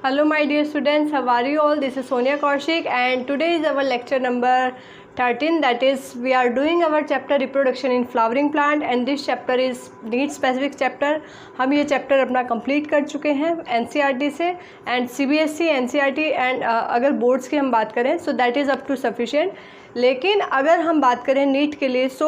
Hello my dear students, how are you all? This is Sonia Kaushik and today is our lecture number 13, that is we are doing our chapter reproduction in flowering plant and this chapter is need specific chapter. हम ये chapter अपना complete कर चुके हैं NCERT से and CBSE, NCERT and अगर boards की हम बात करें so that is up to sufficient. लेकिन अगर हम बात करें नीट के लिए so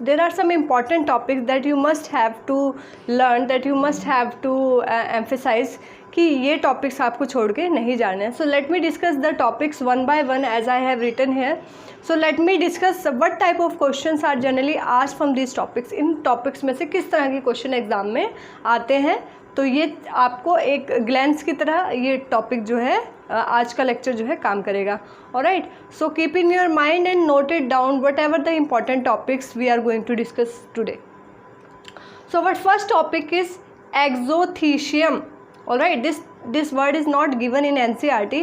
there are some important topics that you must have to learn, that you must have to emphasise कि ये टॉपिक्स आपको छोड़ के नहीं जाने हैं. So let me discuss the topics one by one as I have written here. So let me discuss what type of questions are generally asked from this topics. इन topics में से किस तरह के क्वेश्चन एग्जाम में आते हैं, तो ये आपको एक ग्लैंस की तरह ये टॉपिक जो है आज का लेक्चर जो है काम करेगा. Alright, so keep in your mind and note it down whatever the important topics we are going to discuss today. So what first topic is exothecium. Alright, this word is not given in NCERT.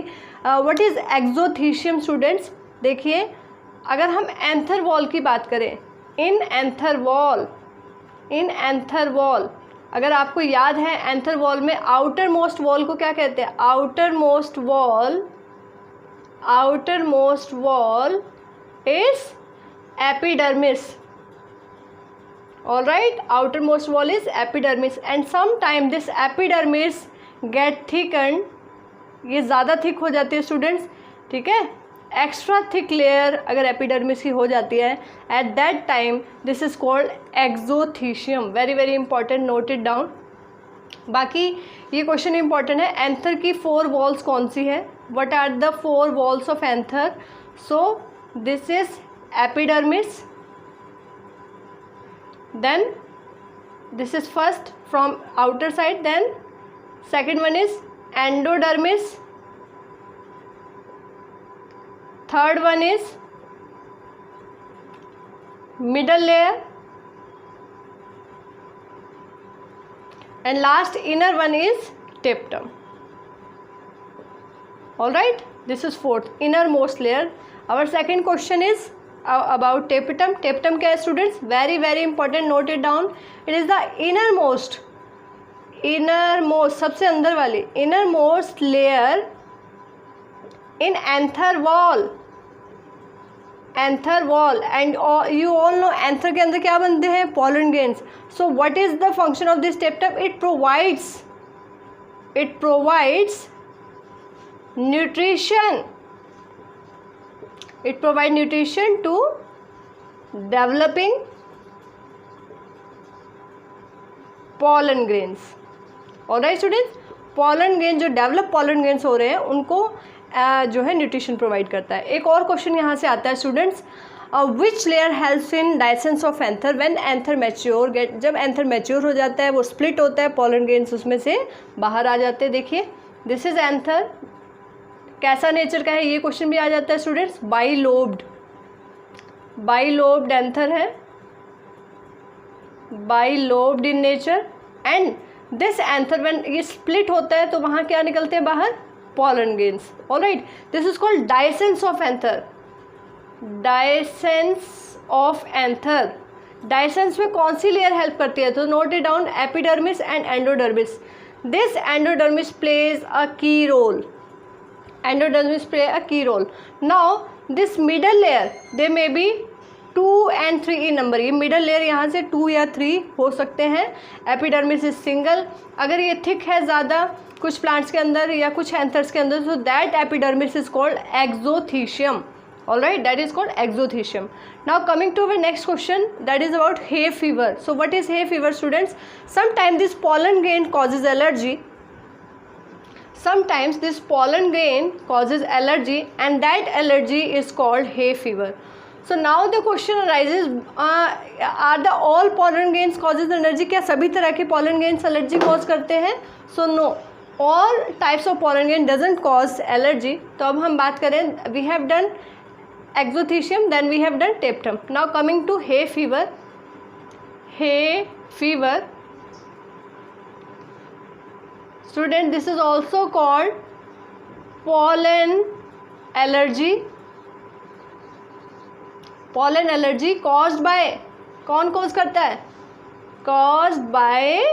What is exothecium students? देखिए, अगर हम anther wall की बात करें, in anther wall अगर आपको याद है एंथर वॉल में आउटर मोस्ट वॉल को क्या कहते हैं? Outer most wall is epidermis. Alright, outer most wall is epidermis and some time this epidermis get thicken. ये ज़्यादा थिक हो जाती है स्टूडेंट्स, ठीक है. एक्स्ट्रा थिक लेयर अगर एपिडर्मिस की हो जाती है at that time this is called exothecium. Very very important, note it down. बाकी ये क्वेश्चन इंपॉर्टेंट है, एंथर की 4 वॉल्स कौन सी है? What are the 4 walls of anther? So this is epidermis, then this is first from outer side, then second one is endodermis, third one is middle layer and last inner one is tapetum. All right, this is fourth, innermost layer. Our second question is about tapetum. Tapetum क्या है students? Very very important, note it down. It is the innermost सबसे अंदर वाली innermost layer in anther wall and you all know anther के अंदर क्या बनते हैं? pollen grains. So what is the function of this tapetum? It provides nutrition. It provides nutrition to developing pollen grains. Alright students, pollen grain जो develop pollen grains हो रहे हैं उनको जो है न्यूट्रिशन प्रोवाइड करता है. एक और क्वेश्चन यहाँ से आता है students, which layer helps in dehiscence of anther when anther mature. जब एंथर मैच्योर हो जाता है वो स्प्लिट होता है, पोलन ग्रेन्स उसमें से बाहर आ जाते हैं. देखिए, दिस इज एंथर, कैसा नेचर का है ये क्वेश्चन भी आ जाता है स्टूडेंट्स. बाइलोब्ड एंथर है, bilobed in nature and this anther when ये स्प्लिट होता है तो वहाँ क्या निकलते हैं बाहर? pollen grains. All right, this is called dehiscence of anther. Dehiscence में कौन सी लेयर हेल्प करती है? तो note it down, epidermis and endodermis. This endodermis plays a key role. Now this middle layer they may be 2 and 3 in number. ये middle layer यहाँ से 2 या 3 हो सकते हैं. Epidermis is single. अगर ये थिक है ज़्यादा कुछ प्लांट्स के अंदर या कुछ एंथर्स के अंदर, so that epidermis is called exothecium. All right, that is called exothecium. Now coming to our next question, that is about hay fever. So what is hay fever students? Sometimes this pollen grain causes allergy. And that allergy is called hay fever. So now the question arises, are the all pollen grains causes allergy? क्या सभी तरह के pollen grains allergy cause करते हैं? So no, all types of pollen grain doesn't cause allergy. तो अब हम बात करें, we have done exothecium, then we have done tapetum. Now coming to hay fever. Student, this is also called pollen allergy. Pollen allergy caused by, कौन cause करता है? Caused by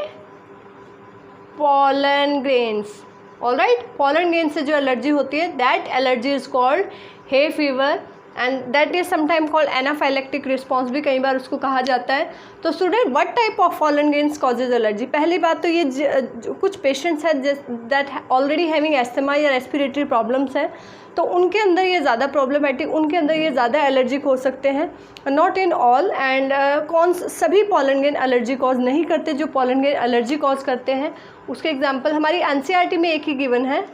pollen grains. Alright, pollen grain से जो allergy होती है that allergy is called hay fever and that is sometime called anaphylactic response भी कई बार उसको कहा जाता है। तो student what type of pollen grains causes allergy? पहली बात तो ये कुछ पेशेंट्स हैं दैट ऑलरेडी हैविंग एस्थमा या रेस्पिरेटरी प्रॉब्लम्स हैं, तो उनके अंदर ये ज़्यादा प्रॉब्लमेटिक, उनके अंदर ये ज़्यादा एलर्जिक हो सकते हैं, नॉट इन ऑल। एंड कौन सभी पॉलन ग्रेन एलर्जी कॉज नहीं करते, जो पॉलन ग्रेन एलर्जी कॉज करते हैं उसके एग्जांपल हमारी एनसीईआरटी में एक ही गिवन है,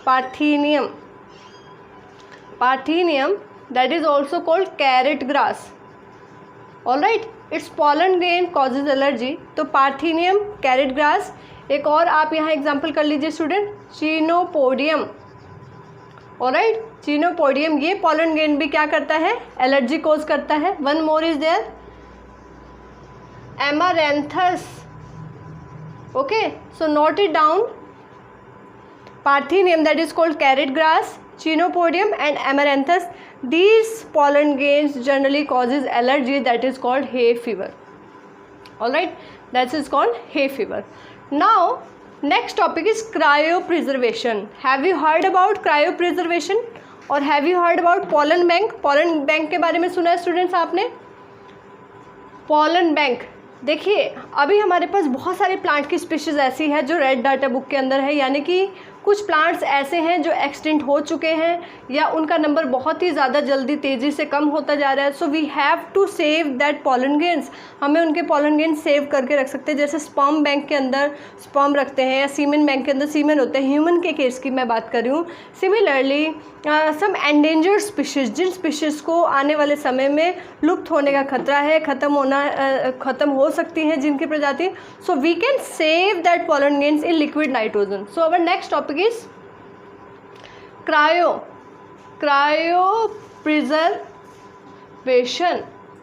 parthenium, parthenium that is also called carrot grass, alright, its pollen grain causes allergy। तो पार्थेनियम, कैरेट ग्रास, एक और आप यहाँ एग्जांपल कर लीजिए स्टूडेंट, चिनोपोडियम, ऑलराइट, चिनोपोडियम, ये पॉलन ग्रेन भी क्या करता है, एलर्जी कोज करता है। One more is there, amaranthus, okay, so note it down, parthenium that is called carrot grass, Chenopodium and Amaranthus, these pollen grains generally causes allergy that is called hay fever, alright, that is called hay fever। Now next topic is cryopreservation। Have you heard about cryopreservation और have you heard about pollen bank? pollen bank के बारे में सुना है students आपने? pollen bank, देखिए अभी हमारे पास बहुत सारे प्लांट की स्पीशीज़ ऐसी है जो रेड डाटा बुक के अंदर है, यानी कि कुछ प्लांट्स ऐसे हैं जो एक्सटिंक्ट हो चुके हैं या उनका नंबर बहुत ही ज़्यादा जल्दी तेज़ी से कम होता जा रहा है। So we have to save that pollen grains, हमें उनके पॉलन ग्रेन्स सेव करके रख सकते हैं, जैसे स्पर्म बैंक के अंदर स्पर्म रखते हैं या सीमेन बैंक के अंदर सीमेन होते हैं, ह्यूमन के केस की मैं बात कर रही हूँ। सिमिलरली सम एंडेंजर्ड स्पीशीज़, जिन स्पीशीज़ को आने वाले समय में लुप्त होने का खतरा है, ख़त्म हो सकती हैं जिनकी प्रजाति, so we can save that pollen grains in liquid nitrogen. So our next topic is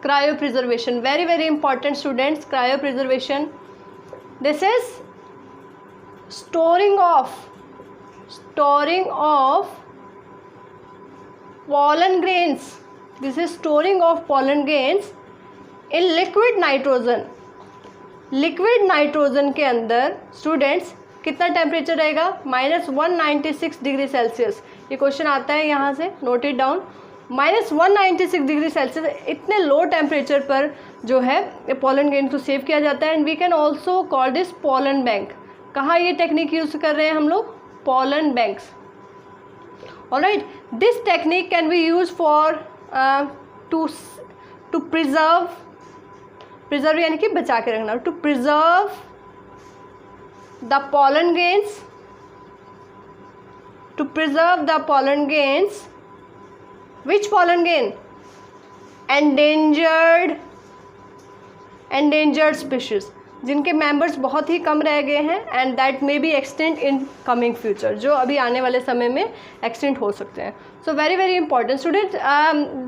cryopreservation, very important students, cryopreservation, this is storing of pollen grains, this is storing of pollen grains in liquid nitrogen। Liquid nitrogen के अंदर students कितना temperature रहेगा, -196 degree Celsius. ये question आता है यहाँ से, note it down, -196 degree Celsius, इतने लो टेम्परेचर पर जो है पॉलन ग्रेन को सेव किया जाता है। And we can also call this pollen bank. कहाँ ये टेक्निक यूज कर रहे हैं हम लोग, pollen banks, alright. This technique can be use for to preserve यानी कि बचा के रखना, to preserve the pollen grains, to preserve the pollen grains, which pollen grain, endangered species, जिनके मेंबर्स बहुत ही कम रह गए हैं, and that may be extinct in coming future, जो अभी आने वाले समय में एक्सटिंक्ट हो सकते हैं। So very important student,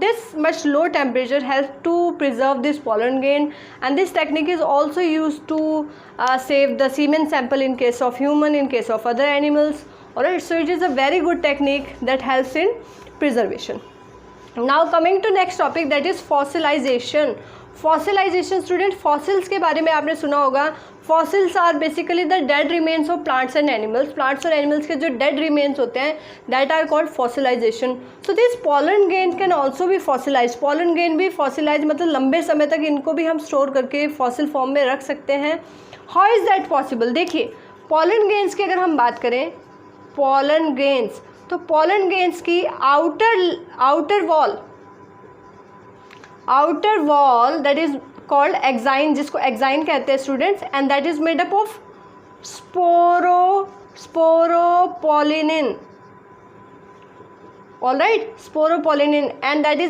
this much low temperature help to preserve this pollen grain, and this technique is also use to save the semen sample in case of human, in case of other animals, alright, so it is a very good technique that helps in preservation। Now coming to next topic, that is fossilization। Fossilization student, fossils के बारे में आपने सुना होगा, fossils are basically the dead remains of plants and animals, plants और animals के जो dead remains होते हैं that are called fossilization. So this pollen grain can also भी फॉसिलाइज, पॉलन ग्रेन भी फॉसिलाइज मतलब लंबे समय तक इनको भी हम स्टोर करके फॉसिल फॉर्म में रख सकते हैं। How is that possible? देखिए पॉलन ग्रेन्स की अगर हम बात करें, पॉलन ग्रेन्स, तो पॉलन ग्रेन्स की outer wall that is called exine, जिसको एक्साइन कहते हैं students, and that is made up of sporopollenin, alright, sporopollenin, and that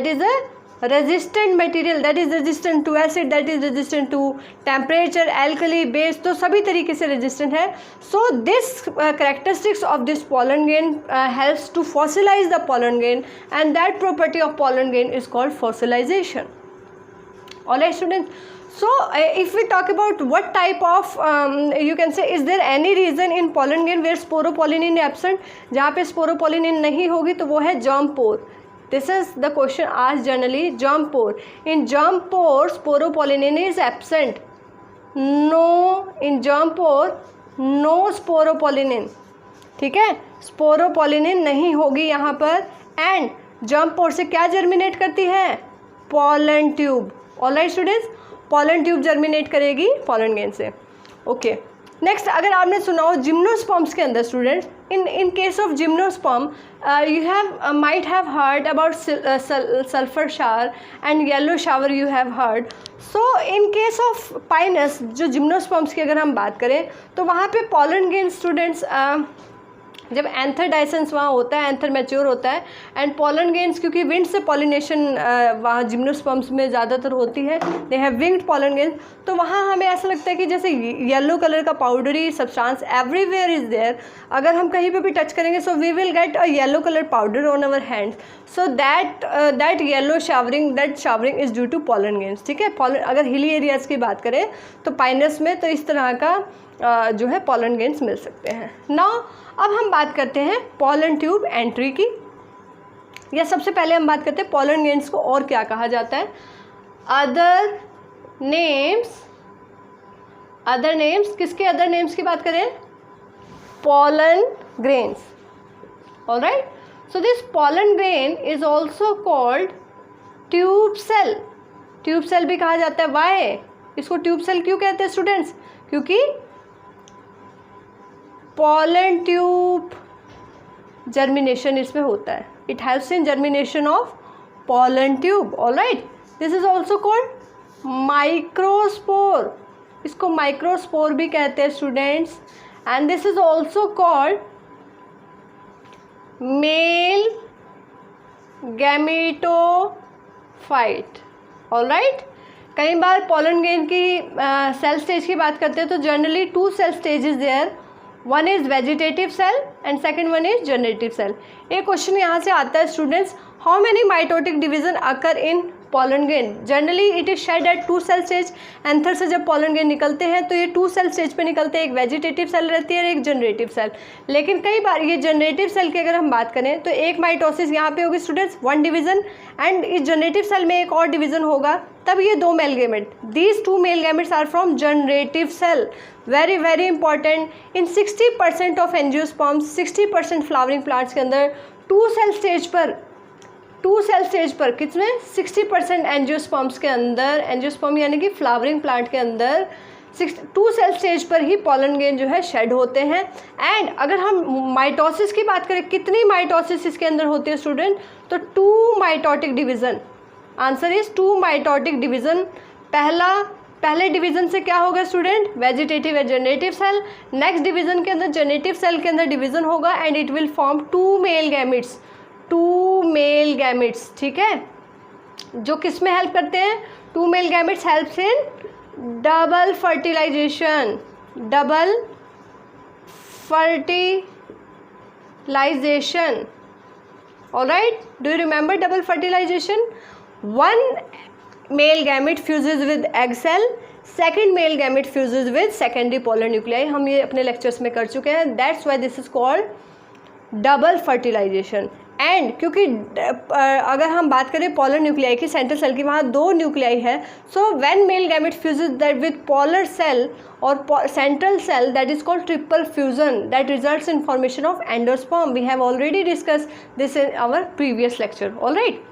is a resistant material, that is resistant to acid, that is resistant to temperature, alkali, base, तो सभी तरीके से resistant है। So this characteristics of this pollen grain helps to fossilize the pollen grain, and that property of pollen grain is called fossilization। Alright students, so if we talk about what type of you can say, is there any region in pollen grain where sporopollenin is absent? जहाँ पे sporopollenin नहीं होगी तो वो है germ pore। This is the question asked generally, germ pore. In germ pore, sporopollenin is absent. No, in germ pore, no sporopollenin, ठीक है, sporopollenin नहीं होगी यहाँ पर। एंड जर्म पोर से क्या जर्मिनेट करती है? Pollen tube. Alright students, pollen tube germinate करेगी पॉलन ग्रेन से। ओके, नेक्स्ट अगर आपने सुना हो जिम्नोस्पर्म्स के अंदर students, in case of gymnosperm you might have heard about sulfur shower and yellow shower you have heard. So in case of Pinus, जो gymnosperms की अगर हम बात करें तो वहाँ पे पॉलन ग्रेन स्टूडेंट्स जब एंथर डाइसेंस वहाँ होता है, एंथर मैच्योर होता है, एंड पॉलन ग्रेन्स क्योंकि विंड से पॉलिनेशन वहाँ जिम्नोस्पर्म्स में ज़्यादातर होती है, they have winged pollen grains, तो वहाँ हमें ऐसा लगता है कि जैसे येलो कलर का powdery substance everywhere is there, अगर हम कहीं पे भी टच करेंगे so we will get a yellow colour powder on our hands, so that yellow showering, that showering is due to pollen grains, ठीक है। पॉलन, अगर हिली एरियाज़ की बात करें तो पाइनस में तो इस तरह का जो है पॉलन ग्रेन्स मिल सकते हैं। नाउ अब हम बात करते हैं पॉलन ट्यूब एंट्री की, या सबसे पहले हम बात करते हैं पॉलन ग्रेन्स को और क्या कहा जाता है। अदर नेम्स, किसके अदर नेम्स की बात करें? Pollen grains. Alright, so this pollen grain is also called tube cell. Tube cell भी कहा जाता है। वाई इसको ट्यूब सेल क्यों कहते हैं स्टूडेंट्स? क्योंकि पॉलन ट्यूब जर्मिनेशन इसमें होता है, it helps in germination of pollen tube. Alright, this is also called microspore, इसको माइक्रोस्पोर भी कहते हैं students, and this is also called male gametophyte. Alright, कई बार पॉलन ग्रेन की सेल स्टेज की बात करते हैं तो generally 2 cell stages there, one is vegetative cell and second one is generative cell. एक क्वेश्चन यहाँ से आता है students, how many mitotic division occur in pollen grain? Generally it is shed at 2 cell stage. Anther से जब pollen grain निकलते हैं तो ये 2 सेल स्टेज पे निकलते हैं, एक वेजिटेटिव सेल रहती है और एक जनरेटिव सेल। लेकिन कई बार ये जनरेटिव सेल की अगर हम बात करें तो एक माइटोसिस यहाँ पे होगी स्टूडेंट्स, 1 डिवीजन, एंड इस जनरेटिव सेल में एक और डिवीजन होगा, तब ये 2 male gamete, these 2 male gametes are from generative cell. Very very important, in 60% of angiosperms, 60% flowering plants के अंदर 2 सेल स्टेज पर कितने 60% एंजियोस्पर्म्स के अंदर, एंजियोस्पर्म यानी कि फ्लावरिंग प्लांट के अंदर 2 सेल स्टेज पर ही पॉलन ग्रेन जो है शेड होते हैं। एंड अगर हम माइटोसिस की बात करें, कितनी माइटोसिस इसके अंदर होती है स्टूडेंट? तो 2 mitotic division. Answer is 2 mitotic division. पहले डिवीज़न से क्या होगा स्टूडेंट? वेजिटेटिव या जनरेटिव सेल। नेक्स्ट डिवीज़न के अंदर जनरेटिव सेल के अंदर डिवीज़न होगा and it will form 2 male gametes, 2 male gametes, ठीक है, जो किस में हेल्प करते हैं? 2 male gametes helps in double fertilization, double fertilization. Alright, do you remember double fertilization? 1 male gamete fuses with egg cell, second male gamete fuses with secondary polar nuclei। हम ये अपने लेक्चर्स में कर चुके हैं। That's why this is called double fertilisation. And क्योंकि अगर हम बात करें पोलर न्यूक्लियाई की, सेंट्रल सेल की, वहाँ 2 न्यूक्लियाई है, so when male gamete fuses that with polar cell और central cell, that is called triple fusion, that results in formation of endosperm. We have already discuss this in our previous lecture. Alright,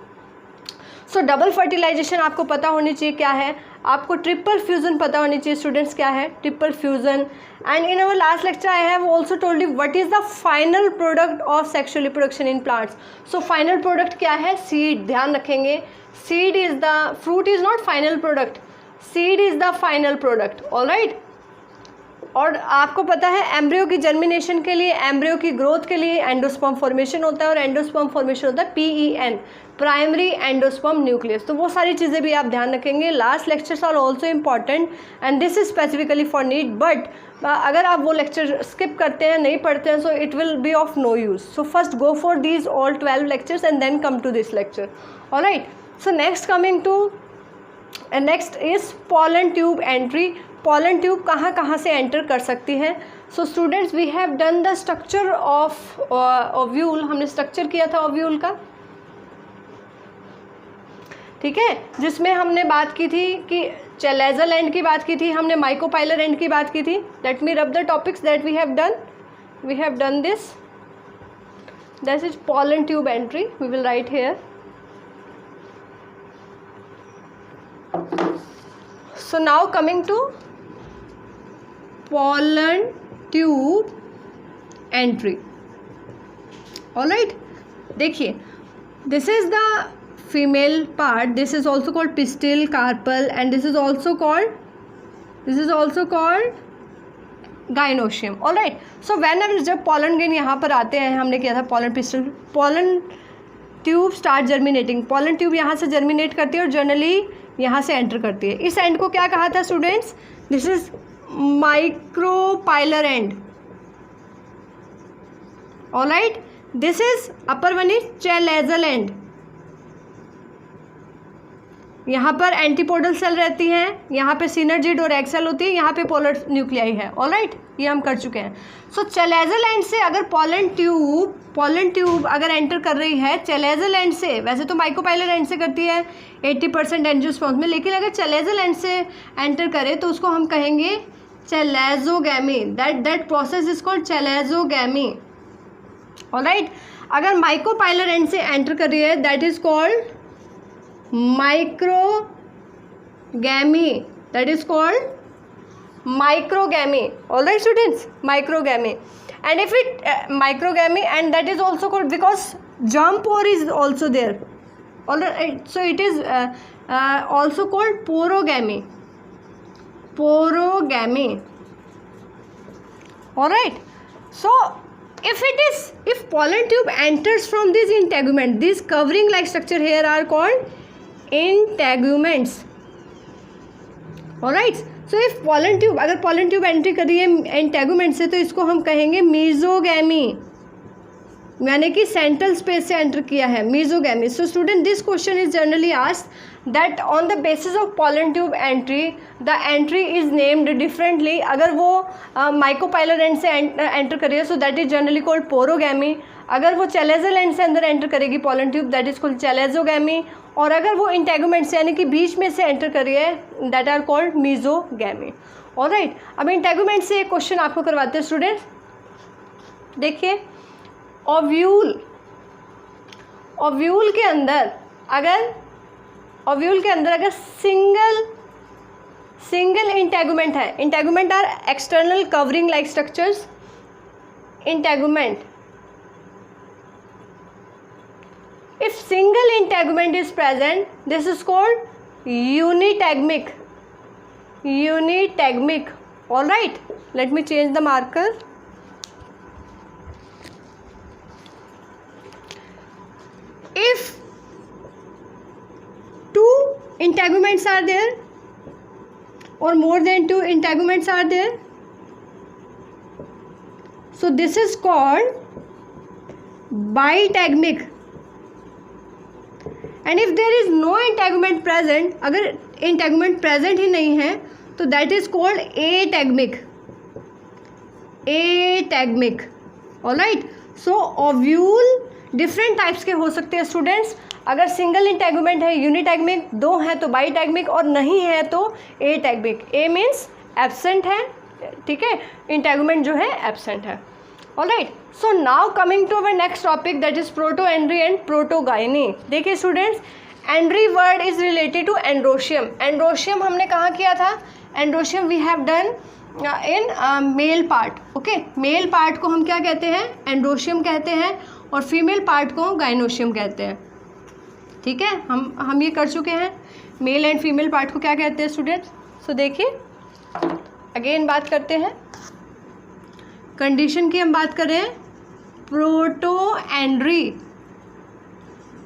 so double fertilisation आपको पता होनी चाहिए क्या है, आपको triple fusion पता होनी चाहिए स्टूडेंट्स क्या है triple fusion. And in our last lecture I have also told you what is the final product of sexual reproduction in plants. So final product क्या है? सीड। ध्यान रखेंगे, seed is the fruit, is not final product, seed is the final product. Alright, और आपको पता है embryo की germination के लिए, एम्ब्रियो की ग्रोथ के लिए एंडोस्पर्म फॉर्मेशन होता है, और एंडोस्पर्म फॉर्मेशन होता है PEN, प्राइमरी एंडोस्पर्म न्यूक्लियस। तो वो सारी चीज़ें भी आप ध्यान रखेंगे। Last lectures are also important and this is specifically for NEET, but अगर आप वो लेक्चर स्किप करते हैं, नहीं पढ़ते हैं, so it will be of no use. So first go for these all 12 lectures and then come to this lecture. Alright, so next is pollen tube entry. Pollen tube कहाँ कहाँ से enter कर सकती है? So students, we have done the structure of ovule. हमने structure किया था ovule का। ठीक है, जिसमें हमने बात की थी कि चैलेजल एंड की बात की थी, हमने माइकोपाइलर एंड की बात की थी. Let me rub the topics that we have done this. This is pollen tube entry. We will write here. So now coming to pollen tube entry. All right, देखिए, this is the female part. This is also called pistil, carpel, and this is also called gynoecium. All right, so whenever जब pollen grain यहाँ पर आते हैं, हमने किया था pollen pistol, pollen tube start germinating. Pollen tube यहाँ से जर्मिनेट करती है और जनरली यहाँ से एंटर करती है. इस एंड को क्या कहा था students? This is micropylar and. All right, this is upper one is chalazal and. यहाँ पर एंटीपोडल सेल रहती हैं, यहाँ पे सिनर्जिड और एग सेल होती है, यहाँ पे पोलर न्यूक्लियाई है. ऑल राइट, ये हम कर चुके हैं. सो चैलेजल एंड से अगर पॉलन ट्यूब अगर एंटर कर रही है चैलेजल एंड से, वैसे तो माइकोपाइलर एंड से करती है 80% एंजियोस्पर्म्स में, लेकिन अगर चैलेजल एंड से एंटर करे तो उसको हम कहेंगे चैलेजोगैमी. That process is called चैलेजोगैमी. All right, अगर माइकोपाइलर एंड से एंटर कर रही है that is called microgamy. That is called microgamy. All right students, microgamy. And if it microgamy, and that is also called because germ pore is also there. All right, so it is also called porogamy. All right, so if pollen tube enters from this integument, this covering like structure here are called integuments. Alright, so if pollen tube, अगर pollen tube entry कर रही है integument से, तो इसको हम कहेंगे mesogamy, यानी कि सेंट्रल स्पेस से एंटर किया है, mesogamy. So student, this question is generally asked that on the basis of pollen tube entry the entry is named differently. अगर वो माइकोपाइलर एंड से एंटर करिए सो दैट इज जनरली कॉल्ड पोरोगैमी. अगर वो चैलेजल एंड से अंदर एंटर करेगी pollen tube, that is called चैलेजोगैमी. और अगर वो इंटेगुमेंट से यानी कि बीच में से एंटर करी है that are called mesogamy. All right, अब इंटेगुमेंट से एक क्वेश्चन आपको करवाते हैं स्टूडेंट्स. देखिए, ओव्यूल के अंदर अगर सिंगल इंटेगुमेंट है, integument are external covering like structures. Integument, if single integument is present, this is called unitagmic. All right, let me change the marker. If two integuments are there or more than two integuments are there, so this is called bitagmic. And if there is no integument present, अगर integument present ही नहीं है तो that is called ategmic. All right, so ovule different types के हो सकते हैं students. अगर सिंगल इंटेगुमेंट है यूनिटैगमिक, दो हैं तो बाईटैगमिक, और नहीं है तो एटैगमिक. ए मीन्स एब्सेंट है, ठीक है, इंटेगुमेंट जो है एब्सेंट है. All right, so now coming to our next topic that is protandry and protogyny. देखिए students, andry word is related to androecium. Androecium हमने कहाँ किया था? Androecium we have done in male part. Okay, male part को हम क्या कहते हैं? एंड्रोशियम कहते हैं, और फीमेल पार्ट को गाइनोशियम कहते हैं. ठीक है, हम ये कर चुके हैं. मेल एंड फीमेल पार्ट को क्या कहते हैं स्टूडेंट्स? सो देखिए, अगेन बात करते हैं कंडीशन की. हम बात कर रहे हैं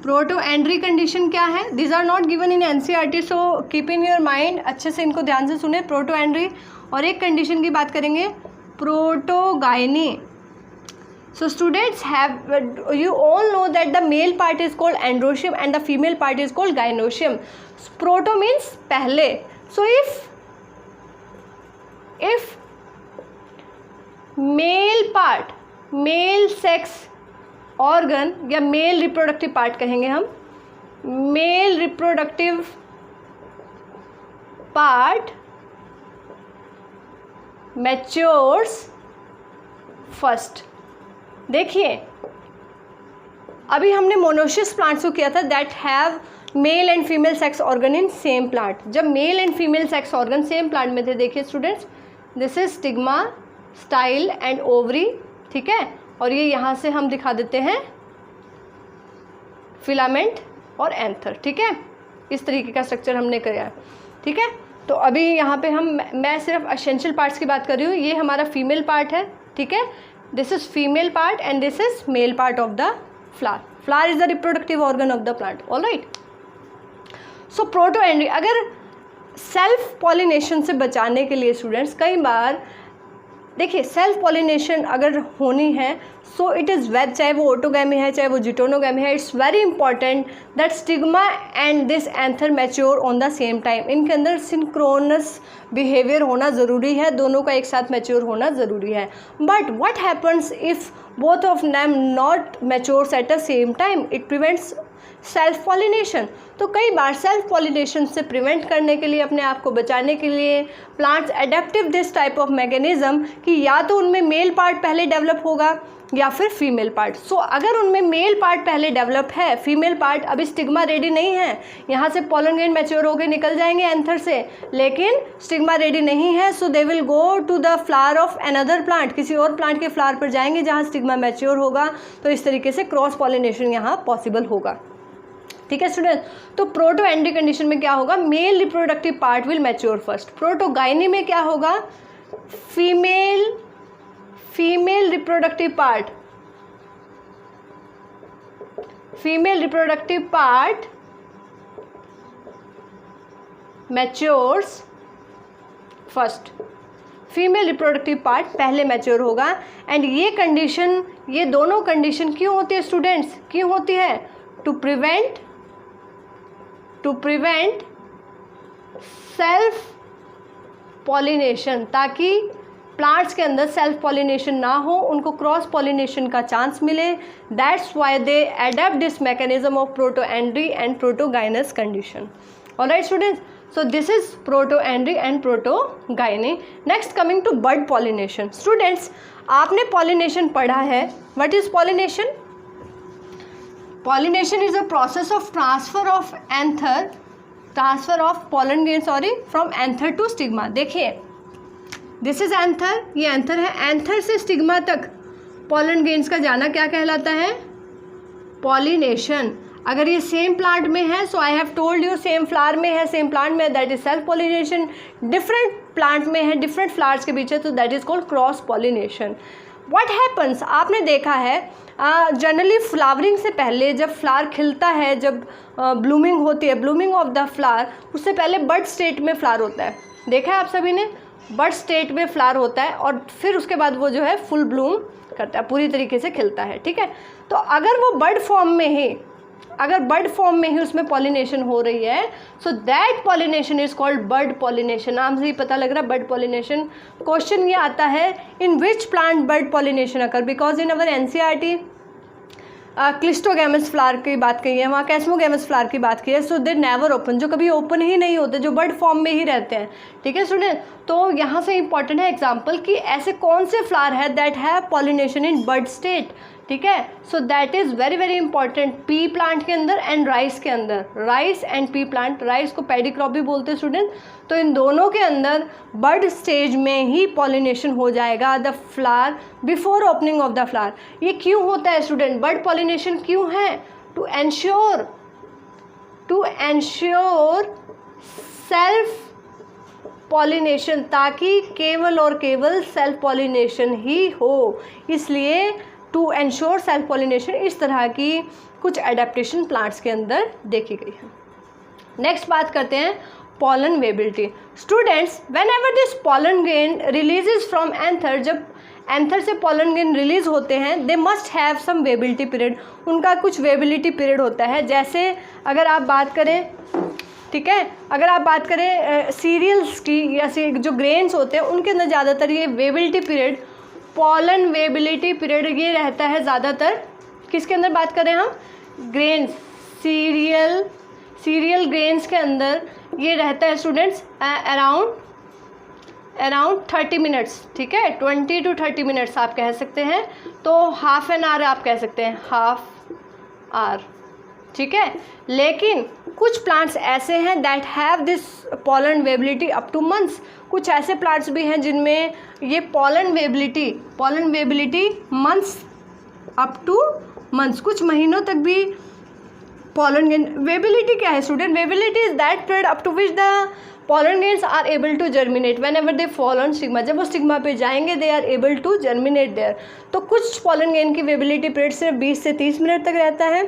प्रोटोएंड्री कंडीशन क्या है? This are not given in NCERT, so keep in your mind, अच्छे से इनको ध्यान से सुने. प्रोटोएंड्री, और एक कंडीशन की बात करेंगे protogyny. So students, you all know that the male part is called androecium and the female part is called gynoecium. Proto means पहले. So if male part, male sex organ या male reproductive part कहेंगे हम, male reproductive part matures first. देखिए अभी हमने monoecious plants को किया था that have male and female sex organ in same plant. जब male and female sex organ same plant में थे, देखिए students, this is stigma, style and ovary, ठीक है, और ये यहाँ से हम दिखा देते हैं फिलामेंट और एंथर, ठीक है, इस तरीके का स्ट्रक्चर हमने किया, ठीक है। तो अभी यहाँ पे मैं सिर्फ एसेंशियल पार्ट्स की बात कर रही हूँ। ये हमारा फीमेल पार्ट है, ठीक है, this is female part and this is male part of the flower. Flower is the reproductive organ of the plant, all right. So protandry, अगर सेल्फ पॉलिनेशन से बचाने के लिए स्टूडेंट्स कई बार देखिए सेल्फ पॉलिनेशन अगर होनी है सो इट इज़ वेज, चाहे वो ऑटोगैमी है चाहे वो जिटोनोगैमी है, it's very important that stigma and this anther mature on the same time. इनके अंदर सिंक्रोनस बिहेवियर होना ज़रूरी है, दोनों का एक साथ मैच्योर होना ज़रूरी है। But what happens if both of them not matures at the same time, it prevents self pollination. तो कई बार सेल्फ पॉलिनेशन से प्रिवेंट करने के लिए, अपने आप को बचाने के लिए plants adaptive this type of mechanism कि या तो उनमें मेल पार्ट पहले डेवलप होगा या फिर फीमेल पार्ट। सो अगर उनमें मेल पार्ट पहले डेवलप है, फीमेल पार्ट अभी स्टिग्मा रेडी नहीं है, यहाँ से पॉलन ग्रेन मैच्योर होकर निकल जाएंगे एंथर से, लेकिन स्टिग्मा रेडी नहीं है, so they will go to the flower of another plant, किसी और प्लांट के फ्लावर पर जाएंगे जहाँ स्टिग्मा मैच्योर होगा। तो इस तरीके से क्रॉस पॉलिनेशन यहाँ पॉसिबल होगा, ठीक है स्टूडेंट। तो प्रोटो एंड्री कंडीशन में क्या होगा, mail reproductive part will mature first. Protogyny में क्या होगा, female reproductive part matures first. Female reproductive part पहले मैच्योर होगा। एंड ये कंडीशन, ये दोनों कंडीशन क्यों होती है स्टूडेंट्स, क्यों होती है, टू प्रिवेंट सेल्फ पॉलिनेशन, ताकि प्लांट्स के अंदर सेल्फ पॉलिनेशन ना हो, उनको क्रॉस पॉलिनेशन का चांस मिले। That's why they adapt this mechanism of protandry and protogynous condition. Alright students, so this is proto-andry and proto-gyne. Next coming to bud pollination. Students, आपने pollination पढ़ा है. What is pollination? Pollination is a process of transfer of pollen grain from anther to stigma. देखिए, this is anther, ये anther है, anther से stigma तक pollen grains का जाना क्या कहलाता है, pollination. अगर ये सेम प्लांट में है, so I have told you, same flower में है, सेम प्लांट में है, that is self pollination. Different plant में है, डिफरेंट फ्लावर्स के बीच है, तो that is called cross pollination. What happens, आपने देखा है जनरली फ्लावरिंग से पहले, जब फ्लावर खिलता है, जब ब्लूमिंग होती है, ब्लूमिंग ऑफ द फ्लावर, उससे पहले बड स्टेट में फ्लावर होता है। देखा है आप सभी ने, बड स्टेट में फ्लावर होता है और फिर उसके बाद वो जो है फुल ब्लूम करता है, पूरी तरीके से खिलता है, ठीक है। तो अगर वो बड फॉर्म में ही, अगर बड फॉर्म में ही उसमें पॉलिनेशन हो रही है, so that pollination is called bud pollination. नाम से ही पता लग रहा है बड पॉलिनेशन। क्वेश्चन ये आता है, in which plant bud pollination occur, because in our NCERT cleistogamous flower की बात की है, वहाँ कैस्मोगैमस फ्लावर की बात की है, सो दे नेवर ओपन, जो कभी ओपन ही नहीं होते, जो बड फॉर्म में ही रहते हैं, ठीक है स्टूडेंट। तो यहाँ से इंपॉर्टेंट है एग्जाम्पल कि ऐसे कौन से फ्लावर है that have pollination in bud state, ठीक है। So that is very very important pea plant के अंदर एंड राइस के अंदर, rice and pea plant, rice को पैडी क्रॉप भी बोलते हैं स्टूडेंट। तो इन दोनों के अंदर बड स्टेज में ही पॉलिनेशन हो जाएगा the flower before opening of the flower. ये क्यों होता है स्टूडेंट, बड पॉलिनेशन क्यों है, टू एंश्योर सेल्फ पॉलिनेशन, ताकि केवल और केवल सेल्फ पॉलिनेशन ही हो, इसलिए टू एंश्योर सेल्फ पॉलिनेशन इस तरह की कुछ एडेप्टेशन प्लांट्स के अंदर देखी गई है। नेक्स्ट बात करते हैं pollen viability. Students, whenever this pollen grain releases from anther, जब एंथर से पॉलन ग्रेन रिलीज होते हैं, they must have some viability period, उनका कुछ वेबिलिटी पीरियड होता है। जैसे अगर आप बात करें, ठीक है, अगर आप बात करें सीरियल्स की या जो ग्रेन्स होते हैं उनके अंदर ज़्यादातर ये viability period, pollen viability period ये रहता है ज़्यादातर, किसके अंदर बात करें हम, ग्रेन्स, सीरियल ग्रेन्स के अंदर ये रहता है स्टूडेंट्स अराउंड 30 मिनट्स, ठीक है, 20 to 30 मिनट्स आप कह सकते हैं, तो हाफ एन आवर आप कह सकते हैं, हाफ आवर, ठीक है। लेकिन कुछ प्लांट्स ऐसे हैं that have this pollen viability up to months. कुछ ऐसे प्लांट्स भी हैं जिनमें ये pollen viability months up to months, कुछ महीनों तक भी pollen grain वेबिलिटी क्या है student? Viability is that period up to which the pollen grains are able to germinate whenever they fall on stigma। जब वो स्टिग्मा पे जाएंगे they are able to germinate there. तो कुछ pollen grain की viability period सिर्फ 20 से 30 minute तक रहता है।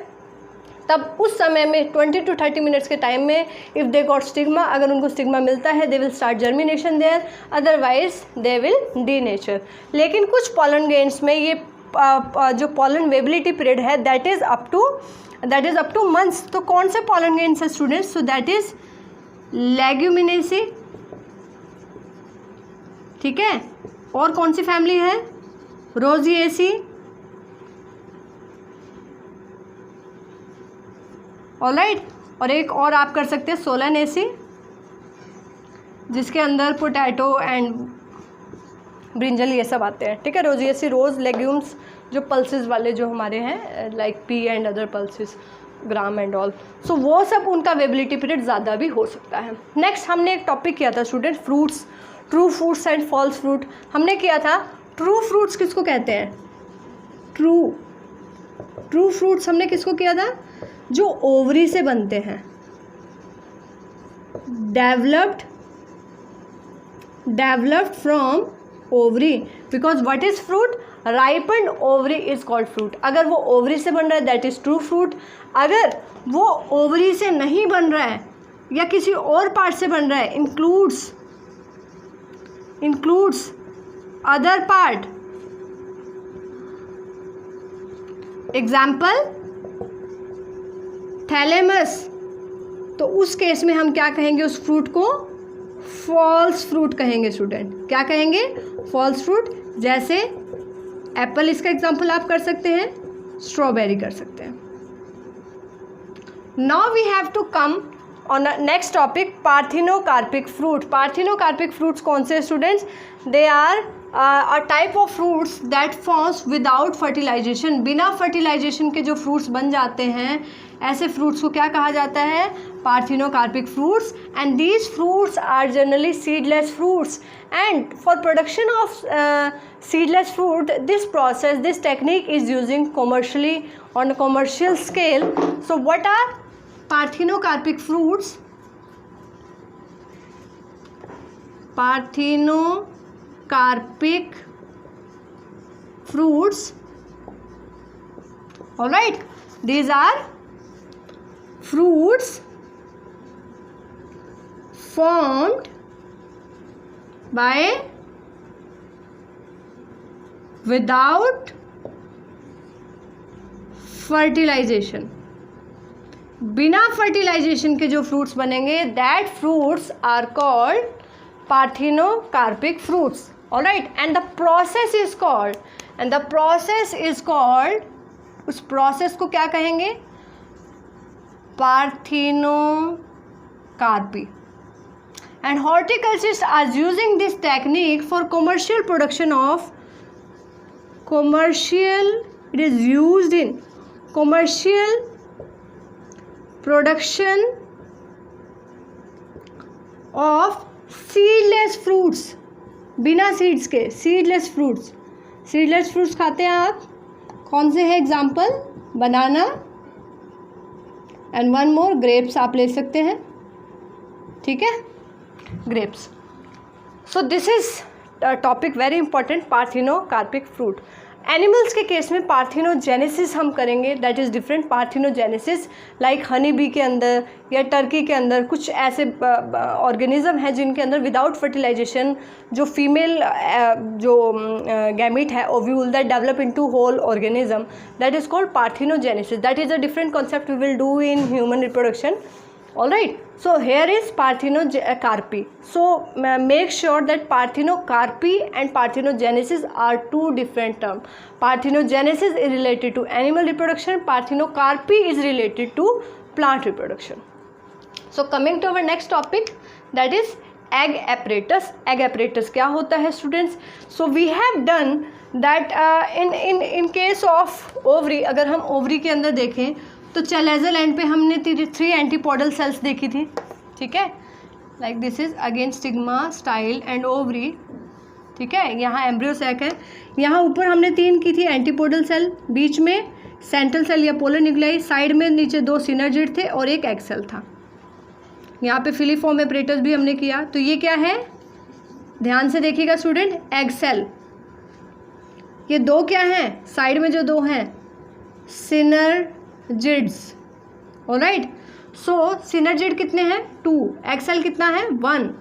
तब उस समय में 20 to 30 मिनट्स के टाइम में इफ़ दे गॉट स्टिग्मा, अगर उनको स्टिग्मा मिलता है they will start germination there, otherwise they will denature. लेकिन कुछ pollen grains में ये जो pollen वेबिलिटी पीरियड है that is up to months. तो कौन से pollen grains है students? So that is Leguminosae, ठीक है। और कौन सी फैमिली है? Rosaceae, alright. और एक और आप कर सकते हैं सोलानेसी, जिसके अंदर पोटैटो एंड ब्रिंजल ये सब आते हैं, ठीक है। रोजिएसी रोज लेग्यूम्स, जो पल्सेस वाले जो हमारे हैं like pea and other pulses, gram and all, so वो सब उनका वेबिलिटी पीरियड ज़्यादा भी हो सकता है। नेक्स्ट हमने एक टॉपिक किया था student, fruits, true fruits and false fruit. हमने किया था ट्रू फ्रूट्स किसको कहते हैं? ट्रू फ्रूट्स हमने किसको किया था? जो ओवरी से बनते हैं, developed from ovary, because what is fruit? Ripened ovary is called fruit. अगर वो ओवरी से बन रहा है दैट इज ट्रू फ्रूट। अगर वो ओवरी से नहीं बन रहा है या किसी और पार्ट से बन रहा है, includes other part, example thalamus, तो उस केस में हम क्या कहेंगे? उस फ्रूट को फॉल्स फ्रूट कहेंगे स्टूडेंट। क्या कहेंगे? False fruit. जैसे एप्पल इसका एग्जाम्पल आप कर सकते हैं, स्ट्रॉबेरी कर सकते हैं। Now we have to come on next topic, parthenocarpic fruit. Parthenocarpic fruits कौन से students? They are a type of fruits that forms without fertilisation. बिना फर्टिलाइजेशन के जो फ्रूट्स बन जाते हैं, ऐसे फ्रूट्स को क्या कहा जाता है? Parthenocarpic fruits. And these fruits are generally seedless fruits, and for production of seedless fruit, this technique is using commercially on a commercial scale. So what are parthenocarpic fruits? Parthenocarpic fruits, all right, these are fruits formed by without fertilisation. बिना fertilisation के जो fruits बनेंगे that fruits are called parthenocarpic fruits, alright. And the process is called, उस process को क्या कहेंगे? Parthenocarpy. And horticulturists are using this technique for commercial production of it is used in commercial production of seedless fruits, बिना seeds के seedless fruits खाते हैं आप? कौन से हैं example? Banana and one more, grapes आप ले सकते हैं, ठीक है, grapes. So this is a topic very important, parthenocarpic fruit. Animals के केस में पार्थिनोजेनेसिस हम करेंगे, that is different. Parthenogenesis like honey bee के अंदर या टर्की के अंदर कुछ ऐसे ऑर्गेनिज्म हैं जिनके अंदर विदाउट फर्टिलाइजेशन जो फीमेल जो गैमीट है ovule that develop into whole organism, that is called parthenogenesis. That is a different concept we will do in human reproduction, all right. So here is parthenocarpy. So make sure that parthenocarpy and parthenogenesis are two different terms. Parthenogenesis is related to animal reproduction, parthenocarpy is related to plant reproduction. So coming to our next topic, that is egg apparatus. Egg apparatus क्या होता है students? So we have done that in case of ovary, अगर हम ovary के अंदर देखें तो chalazal and पे हमने 3 एंटीपोडल सेल्स देखी थी, ठीक है, like this is again stigma, style and ovary, ठीक है, यहाँ एम्ब्रियो सैक है, यहाँ ऊपर हमने 3 की थी एंटीपोडल सेल, बीच में सेंट्रल सेल या पोलर न्यूक्लियाई, साइड में नीचे 2 सिनर्जिड थे और एक एग सेल था, यहाँ पे फिलीफॉर्म एपरेटस भी हमने किया। तो ये क्या है, ध्यान से देखिएगा स्टूडेंट, एग सेल, ये 2 क्या हैं, साइड में जो 2 हैं सिनर्जिड्स, ऑलराइट। सो सिनर्जिड कितने हैं, 2, एग सेल कितना है, 1।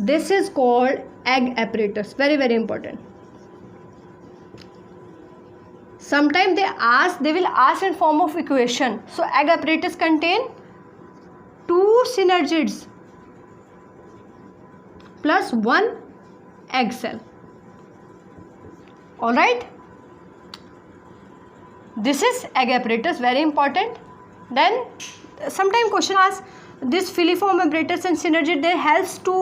This is called egg apparatus, very very important. Sometime they will ask in form of equation. So egg apparatus contain 2 synergids plus 1 egg cell. All right. This is egg apparatus, very important. Then sometime question asks, this filiform apparatus and synergid they helps to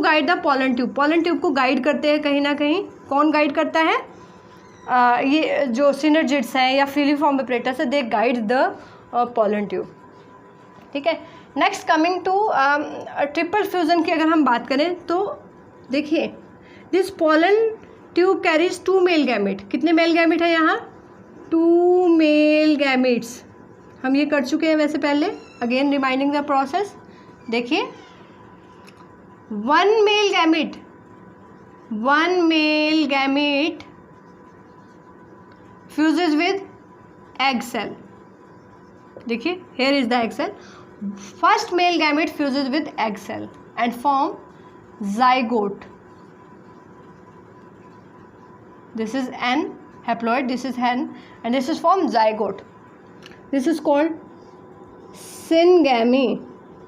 guide the pollen tube. Pollen tube को guide करते हैं कहीं ना कहीं, कौन guide करता है, ये जो सिनर्जिड्स हैं या फिलीफॉर्म एपरेटस है, they guide the pollen tube, ठीक है। Next coming to triple fusion की अगर हम बात करें तो देखिए, this pollen tube carries 2 male gamete, कितने मेल गैमेट है यहाँ, 2 मेल गैमेट्स, हम ये कर चुके हैं वैसे पहले, अगेन रिमाइंडिंग द प्रोसेस। देखिए 1 male gamete fuses with egg cell, देखिए here is the egg cell, first male gamete fuses with egg cell and form zygote. This is N haploid, this is N and this is form zygote. This is called syngamy.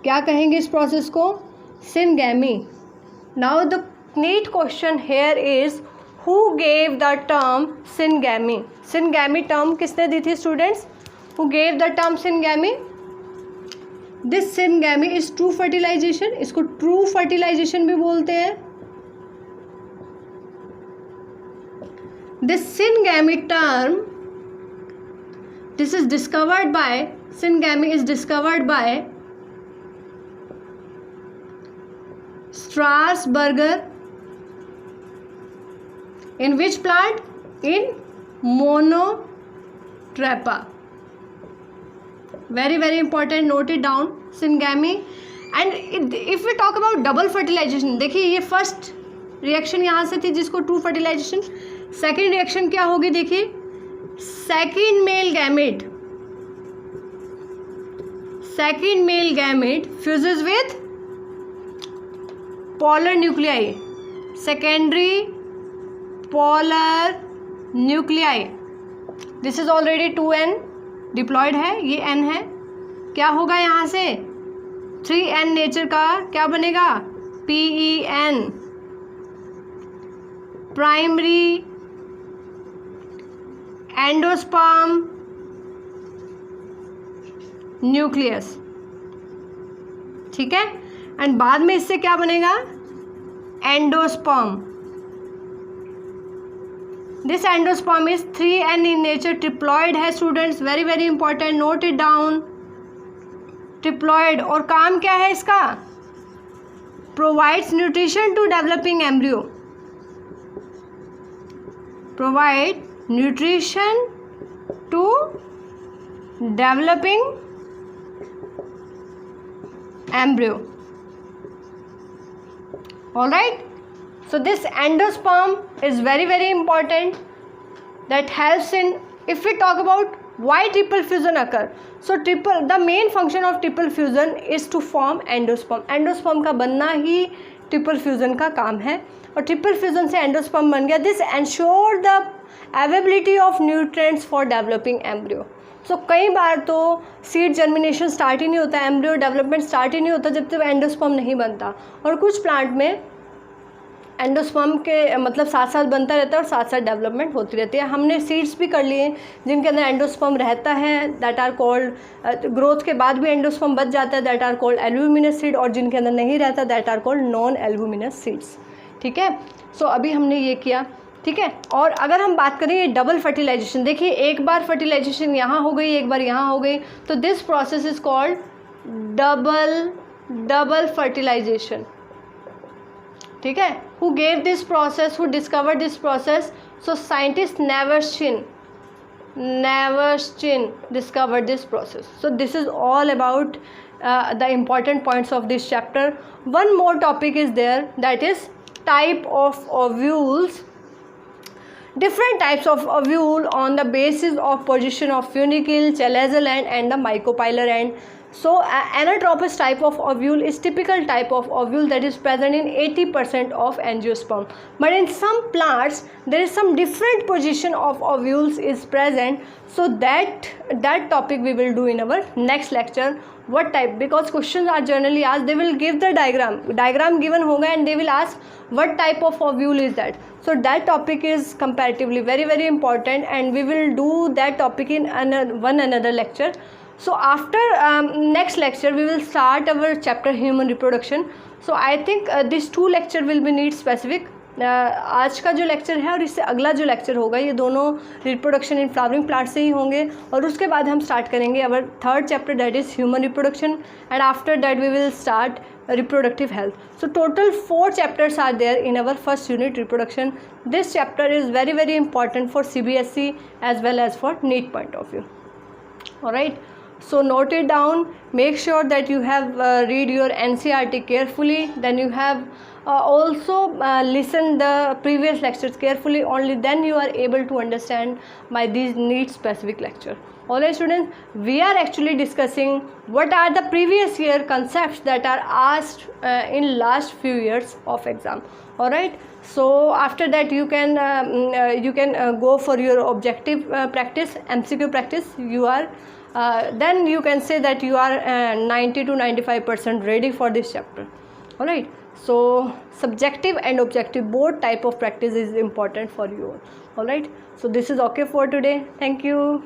क्या कहेंगे इस process को, syngamy. Now the neat question here is, who gave the term syngamy? Syngamy term किसने दी थी students? Who gave the term syngamy? This syngamy is true fertilization, इसको true fertilization भी बोलते हैं। This syngamy term, this is discovered by, syngamy is discovered by Strasburger. In which plant? In Monotrapa. Very very important, note it down, syngamy. And if we talk about double fertilization, देखिए ये first reaction यहाँ से थी जिसको true fertilisation, second reaction क्या होगी, देखिए second male gamete fuses with polar nuclei, secondary polar nuclei, this is already 2n diploid है, ये n है, क्या होगा यहाँ से 3n नेचर का क्या बनेगा, PEN, प्राइमरी एंडोस्पर्म न्यूक्लियस, ठीक है, एंड बाद में इससे क्या बनेगा, endosperm. This endosperm is 3n in nature, triploid है students, very very important, note it down, triploid. और काम क्या है इसका, provides nutrition to developing embryo, provide nutrition to developing embryo. All right, so this endosperm is very very important, that helps in, if we talk about why triple fusion occur, so the main function of triple fusion is to form endosperm. endosperm का बनना ही triple fusion का काम है, और triple fusion से endosperm बन गया, this ensure the availability of nutrients for developing embryo. सो कई बार तो सीड जर्मिनेशन स्टार्ट ही नहीं होता, एम्ब्रियो डेवलपमेंट स्टार्ट ही नहीं होता जब तक एंडोस्पर्म नहीं बनता, और कुछ प्लांट में एंडोस्पर्म के मतलब साथ साथ बनता रहता है और साथ साथ डेवलपमेंट होती रहती है। हमने सीड्स भी कर लिए जिनके अंदर एंडोस्पर्म रहता है, दैट आर कॉल्ड, ग्रोथ के बाद भी एंडोस्पर्म बच जाता है, that are called albuminous seed, और जिनके अंदर नहीं रहता that are called non albuminous seeds. ठीक है, सो अभी हमने ये किया। ठीक है, और अगर हम बात करें ये डबल फर्टिलाइजेशन, देखिए एक बार फर्टिलाइजेशन यहाँ हो गई, एक बार यहाँ हो गई, तो this process is called double fertilisation. ठीक है, who gave this process, who discover this process? So scientist Nevershin discovered this process. So this is all about the important points of this chapter. One more topic is there, that is type of ovules. Different types of ovule on the basis of position of funicle, chalazal end and the mycopylar end. So anatropous type of ovule is typical type of ovule that is present in 80% of angiosperm. But in some plants there is some different position of ovules is present. So that topic we will do in our next lecture. What type? Because questions are generally asked, they will give the diagram given होगा and they will ask what type of ovule is that. So that topic is comparatively very very important and we will do that topic in another lecture. So after next lecture we will start our chapter human reproduction. So I think these two lecture will be need specific. आज का जो lecture है और इससे अगला जो lecture होगा ये दोनों रिप्रोडक्शन इन फ्लावरिंग प्लांट से ही होंगे, और उसके बाद हम स्टार्ट करेंगे our third chapter that is human reproduction, and after that we will start reproductive health. So total 4 chapters are there in our first unit, reproduction. This chapter is very very important for CBSE as well as for NEET point of view. All right, so note it down, make sure that you have read your NCERT carefully, then you have also listen the previous lectures carefully, only then you are able to understand my these NEET specific lecture. Alright students, we are actually discussing what are the previous year concepts that are asked in last few years of exam. Alright, so after that you can go for your objective practice, MCQ practice. You are then you can say that you are 90 to 95% ready for this chapter. Alright, so subjective and objective both type of practice is important for you. Alright, so this is okay for today. Thank you.